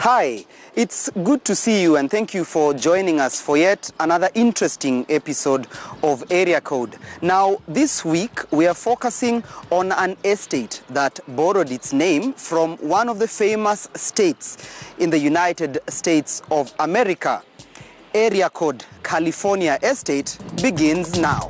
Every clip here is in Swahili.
Hi, it's good to see you and thank you for joining us for yet another interesting episode of Area Code. Now, this week we are focusing on an estate that borrowed its name from one of the famous states in the United States of America. Area Code California Estate begins now.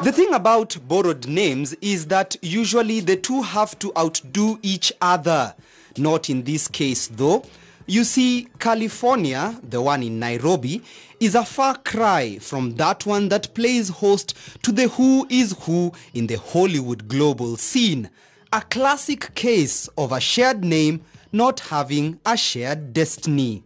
The thing about borrowed names is that usually the two have to outdo each other. Not in this case though. You see, California, the one in Nairobi, is a far cry from that one that plays host to the who is who in the Hollywood global scene. A classic case of a shared name not having a shared destiny.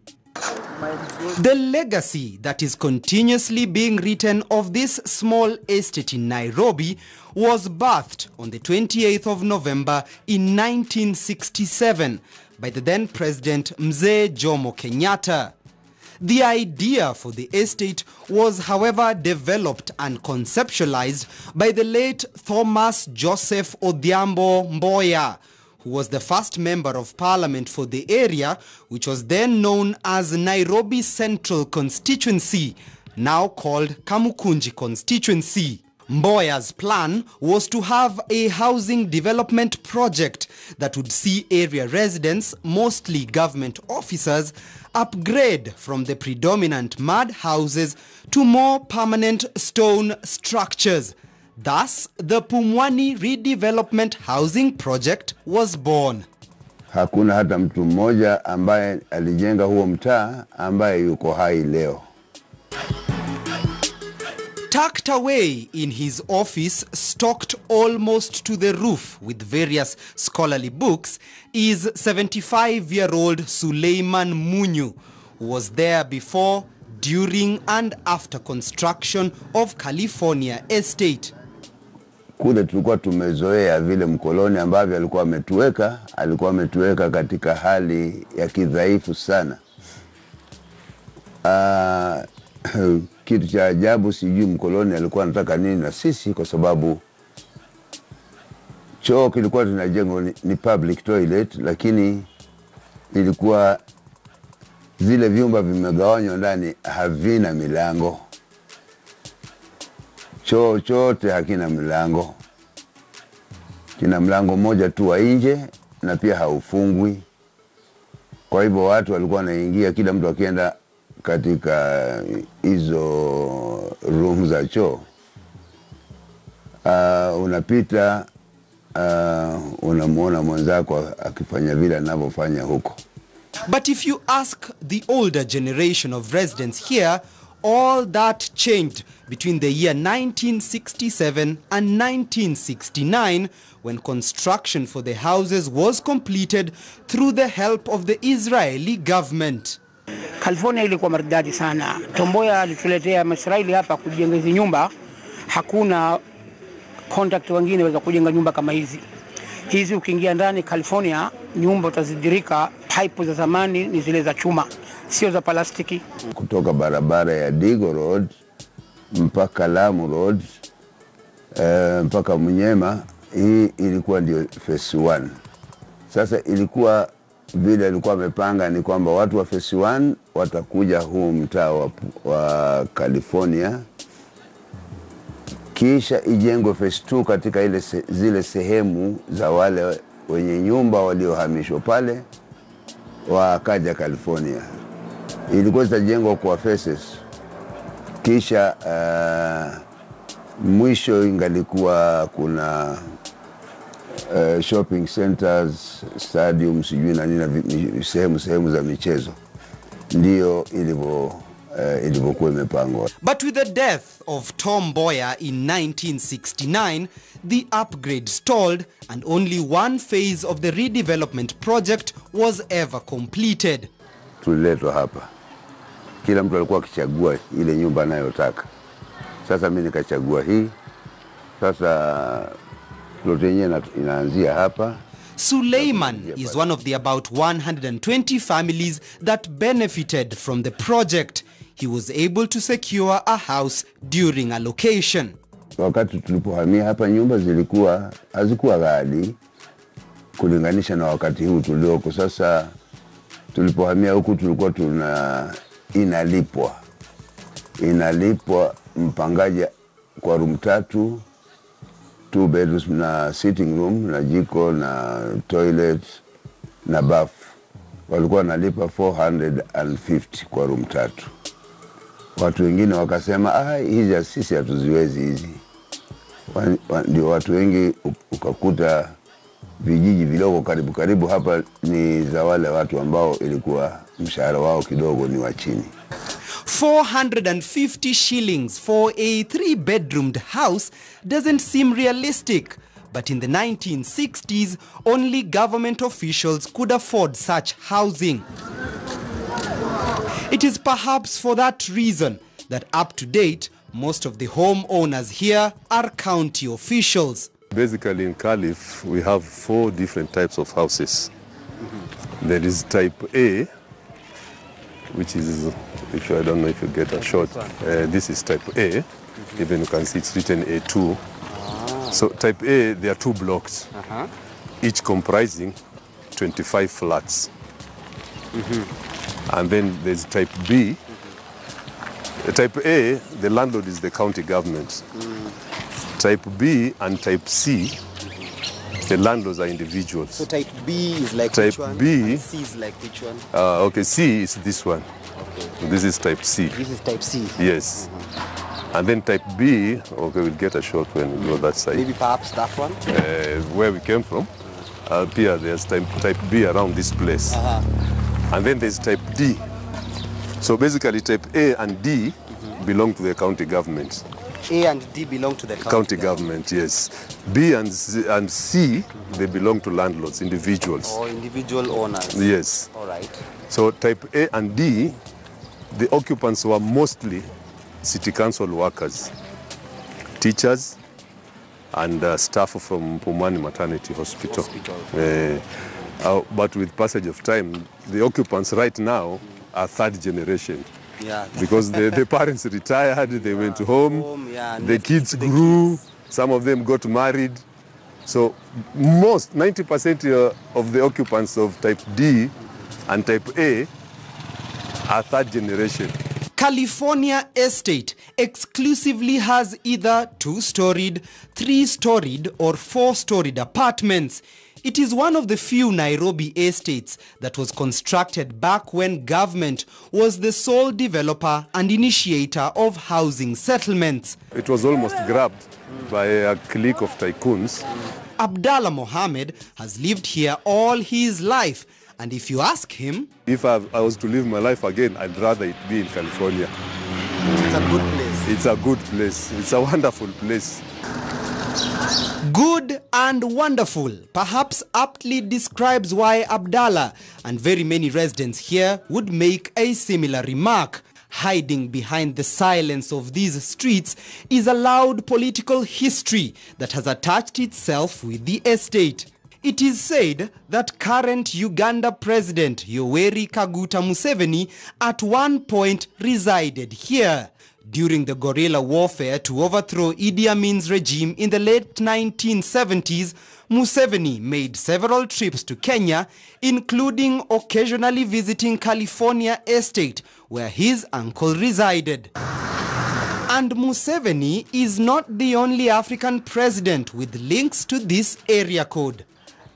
The legacy that is continuously being written of this small estate in Nairobi was birthed on the 28th of November in 1967 by the then President Mzee Jomo Kenyatta. The idea for the estate was, however, developed and conceptualized by the late Thomas Joseph Odhiambo Mboya, who was the first member of parliament for the area, which was then known as Nairobi Central Constituency, now called Kamukunji Constituency. Mboya's plan was to have a housing development project that would see area residents, mostly government officers, upgrade from the predominant mud houses to more permanent stone structures. Thus, the Pumwani Redevelopment Housing Project was born. Hakuna hata mtu mmoja ambaye alijenga huo mtaa ambaye yuko hai leo. Tucked away in his office, stocked almost to the roof with various scholarly books, is 75-year-old Suleiman Munyu, who was there before, during and after construction of California Estate. Kule tulikuwa tumezoea vile mkoloni ambavyo alikuwa ametuweka katika hali ya kidhaifu sana. Kitu cha ajabu, sijui mkoloni alikuwa anataka nini na sisi, kwa sababu choo kilikuwa tunajengwa ni public toilet, lakini ilikuwa zile vyumba vimegawanywa ndani havina milango. Choo chote hakina milango. Kina mlango mmoja tu wa nje na pia haufungwi. Kwa hivyo watu walikuwa wanaingia, kila mtu akienda katika hizo room za choo. Unapita, unamuona mwenzako akifanya vile anavyofanya huko. But if you ask the older generation of residents here, all that changed between the year 1967 and 1969 when construction for the houses was completed through the help of the Israeli government. California ilikuwa maridadi sana. Tomboya alituletea Israeli hapa kujenga hizi nyumba. Hakuna contract wengine waweza kujenga nyumba kama hizi. Hizi ukiingia ndani California, nyumba utazidirika, pipe za zamani ni zile za chuma, sio za plastiki. Kutoka barabara ya Digo Road mpaka Lamu Road mpaka Munyema, hii ilikuwa ndio phase 1. Sasa ilikuwa vile alikuwa amepanga ni kwamba watu wa phase 1 watakuja huu mtaa wa California, kisha ijengwe phase 2 katika zile sehemu za wale wenye nyumba waliohamishwa pale wakaja California. Ilikuwa zitajengwa kwa phases. Kisha mwisho ingalikuwa kuna shopping centers, stadiums, sijui na nini, sehemu za michezo. Ndio ilivyokuwa imepangwa. But with the death of Tom Mboya in 1969, the upgrade stalled and only one phase of the redevelopment project was ever completed. Tuliletwa hapa kila mtu alikuwa akichagua ile nyumba anayotaka. Sasa mimi nikachagua hii. Sasa plot yenyewe inaanzia hapa. Suleiman is one of the about 120 families that benefited from the project. He was able to secure a house during allocation. Wakati tulipohamia hapa nyumba hazikuwa ghali kulinganisha na wakati huu tulioko. Sasa tulipohamia huku tulikuwa inalipwa mpangaji kwa room 3, 2 bedrooms na sitting room na jiko na toilet na bath. Walikuwa wanalipa 450 kwa room 3. Watu wengine wakasema hizi sisi hatuziwezi hizi. Ndio watu wengi ukakuta vijiji vidogo karibu hapa ni za wale watu ambao ilikuwa mshahara wao kidogo ni wa chini. 450 shillings for a 3-bedroomed house doesn't seem realistic, but in the 1960s, only government officials could afford such housing. It is perhaps for that reason that up to date, most of the homeowners here are county officials. Basically in Calif, we have 4 different types of houses. There is type A, which is, I don't know if you get a shot, this is type A. Even you can see it's written A2. So type A, there are 2 blocks, each comprising 25 flats. And then there's type B. Type A, the landlord is the county government. Type B and type C, the landlords are individuals. So type B is like type which one? B, and C is like which one? Okay, C is this one. Okay. This is type C. This is type C. Yes. And then type B, okay, we'll get a shot when we go that side. Maybe perhaps that one? Where we came from, here there's type B around this place. And then there's type D. So basically type A and D belong to the county government. A and D belong to the county government, yes. B and C, they belong to landlords, individuals. Or individual owners. Yes. All right. So type A and D, the occupants were mostly city council workers, teachers, and staff from Pumwani Maternity Hospital. But with passage of time, the occupants right now are 3rd generation. Yeah. Because the parents retired, they went home, the kids grew, some of them got married. So 90% of the occupants of type D and type A are 3rd generation. California Estate exclusively has either 2-storied, 3-storied or 4-storied apartments. It is one of the few Nairobi estates that was constructed back when government was the sole developer and initiator of housing settlements. It was almost grabbed by a clique of tycoons. Abdallah Mohammed has lived here all his life, and if you ask him, if I was to live my life again, I'd rather it be in California. It's a good place. It's a good place. It's a wonderful place. Good and wonderful perhaps aptly describes why Abdallah and very many residents here would make a similar remark. Hiding behind the silence of these streets is a loud political history that has attached itself with the estate. It is said that current Uganda President Yoweri Kaguta Museveni at one point resided here. During the guerrilla warfare to overthrow Idi Amin's regime in the late 1970s, Museveni made several trips to Kenya, including occasionally visiting California Estate, where his uncle resided. And Museveni is not the only African president with links to this area code.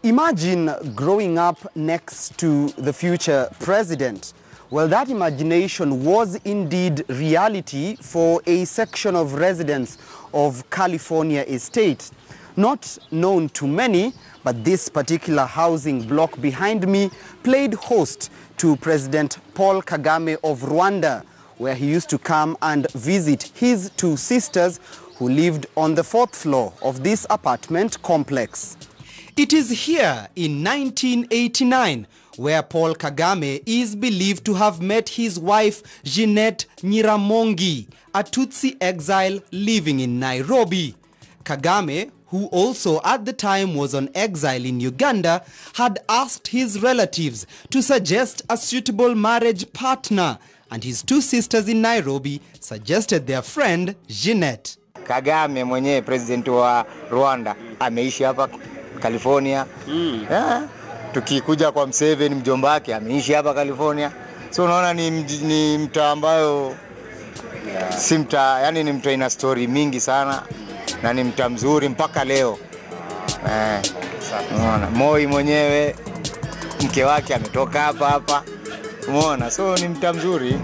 Imagine growing up next to the future president. Well, that imagination was indeed reality for a section of residents of California Estate. Not known to many, but this particular housing block behind me played host to President Paul Kagame of Rwanda, where he used to come and visit his 2 sisters who lived on the 4th floor of this apartment complex. It is here in 1989 where Paul Kagame is believed to have met his wife Jeanette Nyiramongi, a Tutsi exile living in Nairobi. Kagame, who also at the time was on exile in Uganda, had asked his relatives to suggest a suitable marriage partner, and his two sisters in Nairobi suggested their friend Jeanette. Kagame mwenyewe president wa Rwanda ameishi hapa California. Tukikuja kwa Museveni mjomba wake ameishi hapa California. So unaona ni mtaa ambayo si mtaa, yani ni mtaa ina story mingi sana na ni mtaa mzuri mpaka leo. Unaona Moi mwenyewe mke wake ametoka hapa. Umeona, so ni mtaa mzuri.